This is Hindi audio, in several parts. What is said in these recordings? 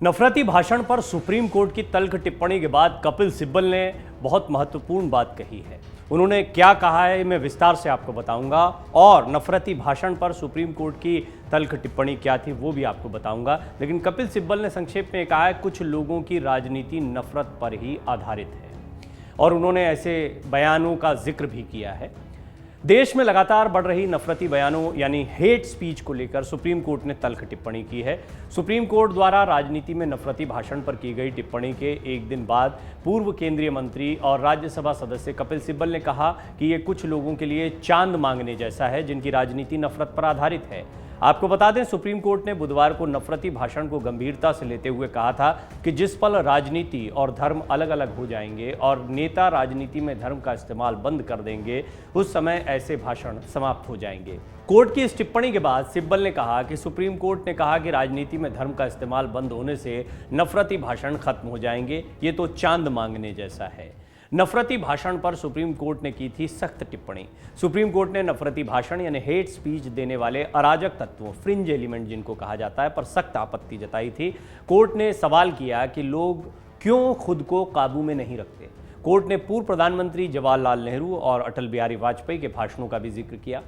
नफरती भाषण पर सुप्रीम कोर्ट की तल्ख टिप्पणी के बाद कपिल सिब्बल ने बहुत महत्वपूर्ण बात कही है। उन्होंने क्या कहा है मैं विस्तार से आपको बताऊंगा और नफरती भाषण पर सुप्रीम कोर्ट की तल्ख टिप्पणी क्या थी वो भी आपको बताऊंगा। लेकिन कपिल सिब्बल ने संक्षेप में कहा है कुछ लोगों की राजनीति नफरत पर ही आधारित है और उन्होंने ऐसे बयानों का जिक्र भी किया है। देश में लगातार बढ़ रही नफरती बयानों यानी हेट स्पीच को लेकर सुप्रीम कोर्ट ने तल्ख टिप्पणी की है। सुप्रीम कोर्ट द्वारा राजनीति में नफरती भाषण पर की गई टिप्पणी के एक दिन बाद पूर्व केंद्रीय मंत्री और राज्यसभा सदस्य कपिल सिब्बल ने कहा कि ये कुछ लोगों के लिए चांद मांगने जैसा है जिनकी राजनीति नफरत पर आधारित है। आपको बता दें सुप्रीम कोर्ट ने बुधवार को नफरती भाषण को गंभीरता से लेते हुए कहा था कि जिस पल राजनीति और धर्म अलग अलग हो जाएंगे और नेता राजनीति में धर्म का इस्तेमाल बंद कर देंगे उस समय ऐसे भाषण समाप्त हो जाएंगे। कोर्ट की इस टिप्पणी के बाद सिब्बल ने कहा कि सुप्रीम कोर्ट ने कहा कि राजनीति में धर्म का इस्तेमाल बंद होने से नफरती भाषण खत्म हो जाएंगे, ये तो चांद मांगने जैसा है। नफरती भाषण पर सुप्रीम कोर्ट ने की थी सख्त टिप्पणी। सुप्रीम कोर्ट ने नफरती भाषण यानी हेट स्पीच देने वाले अराजक तत्वों फ्रिंज एलिमेंट जिनको कहा जाता है पर सख्त आपत्ति जताई थी। कोर्ट ने सवाल किया कि लोग क्यों खुद को काबू में नहीं रखते। कोर्ट ने पूर्व प्रधानमंत्री जवाहरलाल नेहरू और अटल बिहारी वाजपेयी के भाषणों का भी जिक्र किया।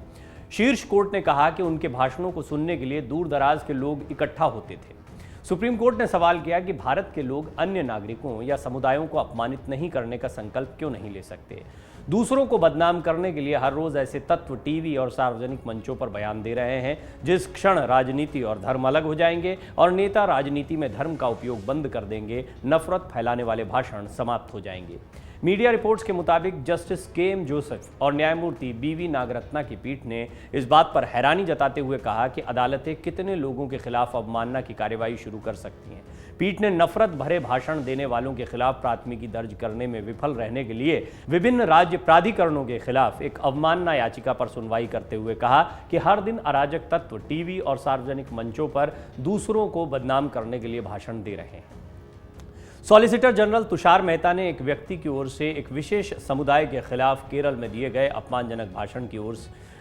शीर्ष कोर्ट ने कहा कि उनके भाषणों को सुनने के लिए दूर दराज के लोग इकट्ठा होते थे। सुप्रीम कोर्ट ने सवाल किया कि भारत के लोग अन्य नागरिकों या समुदायों को अपमानित नहीं करने का संकल्प क्यों नहीं ले सकते। दूसरों को बदनाम करने के लिए हर रोज ऐसे तत्व टीवी और सार्वजनिक मंचों पर बयान दे रहे हैं। जिस क्षण राजनीति और धर्म अलग हो जाएंगे और नेता राजनीति में धर्म का उपयोग बंद कर देंगे, नफरत फैलाने वाले भाषण समाप्त हो जाएंगे। मीडिया रिपोर्ट्स के मुताबिक जस्टिस के.एम. जोसेफ और न्यायमूर्ति बी.वी. नागरत्ना की पीठ ने इस बात पर हैरानी जताते हुए कहा कि अदालतें कितने लोगों के खिलाफ अवमानना की कार्रवाई शुरू कर सकती हैं। पीठ ने नफरत भरे भाषण देने वालों के खिलाफ प्राथमिकी दर्ज करने में विफल रहने के लिए विभिन्न राज्य प्राधिकरणों के खिलाफ एक अवमानना याचिका पर सुनवाई करते हुए कहा कि हर दिन अराजक तत्व टीवी और सार्वजनिक मंचों पर दूसरों को बदनाम करने के लिए भाषण दे रहे हैं। सॉलिसिटर जनरल तुषार मेहता ने एक व्यक्ति की ओर से एक विशेष समुदाय के खिलाफ केरल में दिए गए अपमानजनक भाषण की ओर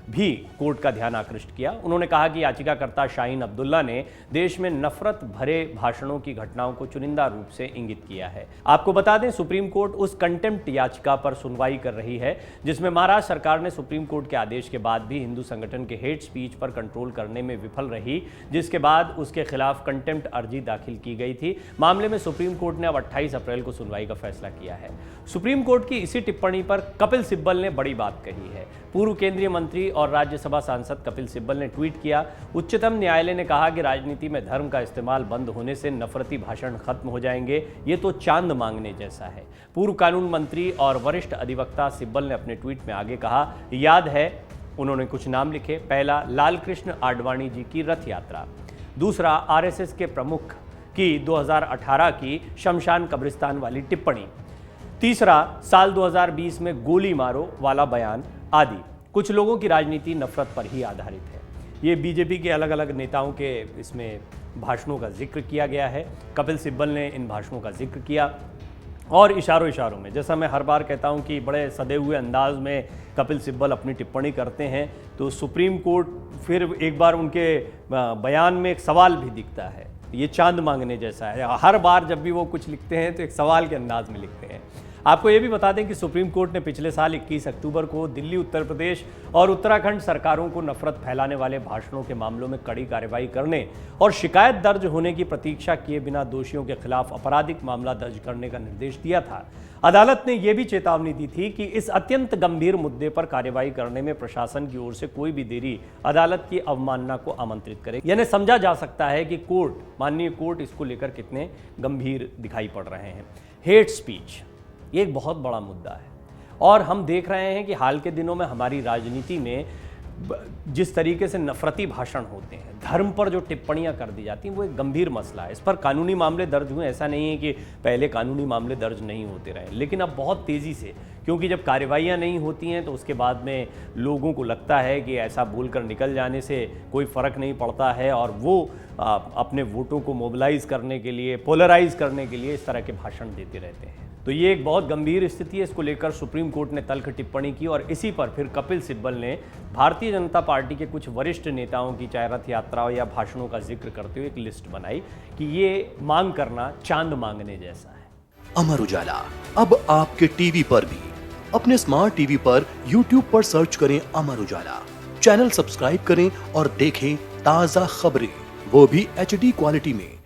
भी कोर्ट का ध्यान आकृष्ट किया। उन्होंने कहा कि याचिकाकर्ता शाहीन अब्दुल्ला ने देश में नफरत भरे भाषणों की घटनाओं को चुनिंदा रूप से इंगित किया है। आपको बता दें सुप्रीम कोर्ट उस कंटेम्प्ट याचिका पर सुनवाई कर रही है जिसमें महाराष्ट्र सरकार ने सुप्रीम कोर्ट के आदेश के बाद भी हिंदू संगठन के हेट स्पीच पर कंट्रोल करने में विफल रही, जिसके बाद उसके खिलाफ कंटेम्प्ट अर्जी दाखिल की गई थी। मामले में सुप्रीम कोर्ट ने अब 28 अप्रैल को सुनवाई का फैसला किया है। सुप्रीम कोर्ट की इसी टिप्पणी पर कपिल सिब्बल ने बड़ी बात कही है। पूर्व केंद्रीय मंत्री और राज्यसभा सांसद कपिल सिब्बल ने ट्वीट किया, उच्चतम न्यायालय ने कहा कि राजनीति में धर्म का इस्तेमाल बंद होने से नफरती भाषण खत्म हो जाएंगे, ये तो चांद मांगने जैसा है। पूर्व कानून मंत्री और वरिष्ठ अधिवक्ता सिब्बल ने अपने ट्वीट में आगे कहा, याद है उन्होंने कुछ नाम लिखे। पहला, लालकृष्ण आडवाणी जी की रथ यात्रा। दूसरा, आरएसएस के प्रमुख की 2018 की शमशान कब्रिस्तान वाली टिप्पणी। तीसरा, साल 2020 में गोली मारो वाला बयान आदि। कुछ लोगों की राजनीति नफरत पर ही आधारित है। ये बीजेपी के अलग अलग नेताओं के इसमें भाषणों का जिक्र किया गया है। कपिल सिब्बल ने इन भाषणों का जिक्र किया और इशारों में, जैसा मैं हर बार कहता हूं कि बड़े सदे हुए अंदाज में कपिल सिब्बल अपनी टिप्पणी करते हैं तो सुप्रीम कोर्ट फिर एक बार उनके बयान में एक सवाल भी दिखता है, ये चांद मांगने जैसा है। हर बार जब भी वो कुछ लिखते हैं तो एक सवाल के अंदाज में लिखते हैं। आपको ये भी बता दें कि सुप्रीम कोर्ट ने पिछले साल 21 अक्टूबर को दिल्ली, उत्तर प्रदेश और उत्तराखंड सरकारों को नफरत फैलाने वाले भाषणों के मामलों में कड़ी कार्रवाई करने और शिकायत दर्ज होने की प्रतीक्षा किए बिना दोषियों के खिलाफ आपराधिक मामला दर्ज करने का निर्देश दिया था। अदालत ने यह भी चेतावनी दी थी कि इस अत्यंत गंभीर मुद्दे पर कार्रवाई करने में प्रशासन की ओर से कोई भी देरी अदालत की अवमानना को आमंत्रित करे। यानी समझा जा सकता है कि माननीय कोर्ट इसको लेकर कितने गंभीर दिखाई पड़ रहे हैं। हेट स्पीच ये एक बहुत बड़ा मुद्दा है और हम देख रहे हैं कि हाल के दिनों में हमारी राजनीति में जिस तरीके से नफरती भाषण होते हैं, धर्म पर जो टिप्पणियां कर दी जाती हैं, वो एक गंभीर मसला है। इस पर कानूनी मामले दर्ज हुए, ऐसा नहीं है कि पहले कानूनी मामले दर्ज नहीं होते रहे, लेकिन अब बहुत तेज़ी से, क्योंकि जब कार्रवाइयां नहीं होती हैं तो उसके बाद में लोगों को लगता है कि ऐसा बोलकर निकल जाने से कोई फ़र्क नहीं पड़ता है और वो अपने वोटों को मोबिलाइज करने के लिए, पोलराइज करने के लिए इस तरह के भाषण देते रहते हैं। तो ये एक बहुत गंभीर स्थिति है। इसको लेकर सुप्रीम कोर्ट ने तल्ख टिप्पणी की और इसी पर फिर कपिल सिब्बल ने भारतीय जनता पार्टी के कुछ वरिष्ठ नेताओं की चाहे रथ यात्राओं या भाषणों का जिक्र करते हुए एक लिस्ट बनाई कि ये मांग करना चांद मांगने जैसा है। अमर उजाला अब आपके टीवी पर भी। अपने स्मार्ट टीवी पर YouTube पर सर्च करें अमर उजाला, चैनल सब्सक्राइब करें और देखें ताजा खबरें, वो भी HD क्वालिटी में।